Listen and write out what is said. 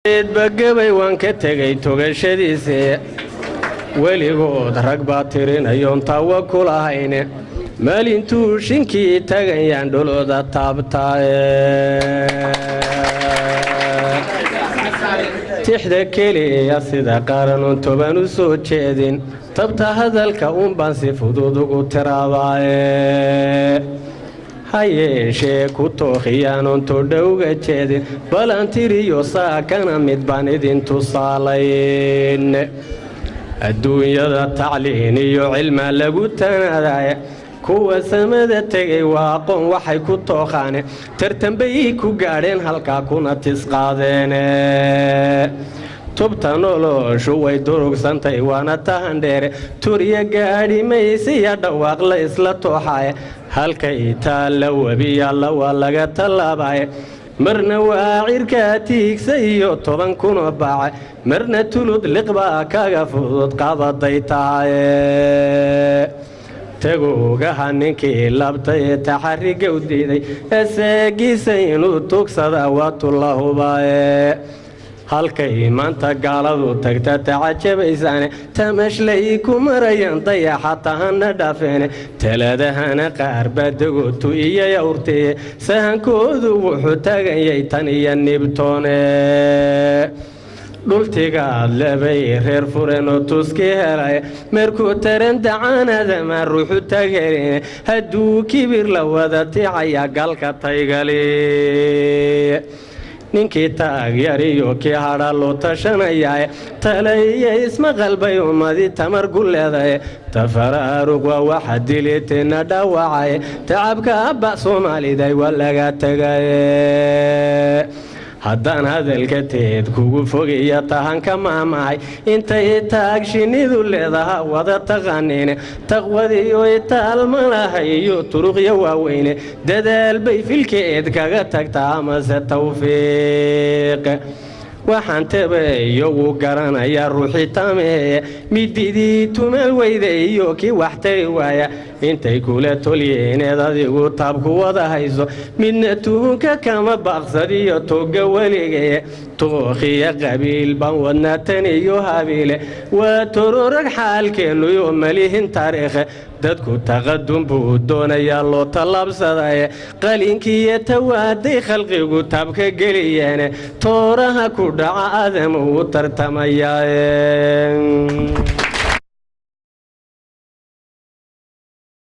bagabay waan ka tagay togashadiisa weligood rag baa tirinayoon tawakkul ahayne maalintuu shinkii tagayaan dholooda taabtaaye tixda keliya sida qaranun toban u soo jeedin tabta hadalka baan si fudud ugu tiraabaaye hayeeshee ku tookhiyaanon todhowga jeedin balantiriyo saakana mid baan idin tusaalayn adduunyada tacliin iyo cilma lagu tanaadaya kuwa samada tegay waa aqoon waxay ku tookhaane tartanbay ku gaadheen halkaa kuna tisqaadeene tubta noloshu way durugsantay waana tahandheere turiya gaadhi maysiya dhawaaq la isla tooxaye halkay taalla webiyaalla waa laga tallaabaye marna waa cirkaa tiigsa iyo 10 kunoo baace marna tulud liqbaa kaga fudud qabaday tahaye tagoogaha ninkii labtay taxariga u diiday eseegiisa inuu tugsada waatulahubaaye halkay maanta gaaladu tagta tacajabaysaane tamashlay ku marayaan dayaxa tahana dhaafeene taladahana qaar badagootu iyo yawrtee sahankoodu wuxuu tagayay tan iyo nibtoone dhultigaad lebay reer fureenoo tuski helay markuu taran dacaanadama ruuxu tageline hadduu kibir la wada ticaya galka taygali ninkii taagyariyo kii hadha loo tashanayaaye talaiyo isma qalbay ummadii tamar gu leedaye tafaraaruq waa waxa diliteenna dhaawacaye tacabka abba soomaaliday waa laga tagaye haddaan hadalka teed kugu fogiya tahanka maamahay intay taag shinidu leedaha wada taqaaniine taqwadiyo itaalma lahay iyo turuqya waaweyne dadaal bay filkeed kaga tagtaa amase tawfiiq waxaan tabayo wuu garanayaa ruuxii tameeye mididii tumal weyda iyo kii wax tari waaya intay kula tolyeeneed adigu taabku wada hayso midna tuhunka kama baaqsadiyo toga weligee tookhiya qabiil baan wadnaa tan iyo habiile waa tororag xaalkeennuyo malihin taariikhe dadku taqadum buu doonayaa loo tallaabsadaye qalinkiiyo tawaaday khalqigu taabka geliyeene tooraha ku dhaca aadam uu tartamayaaye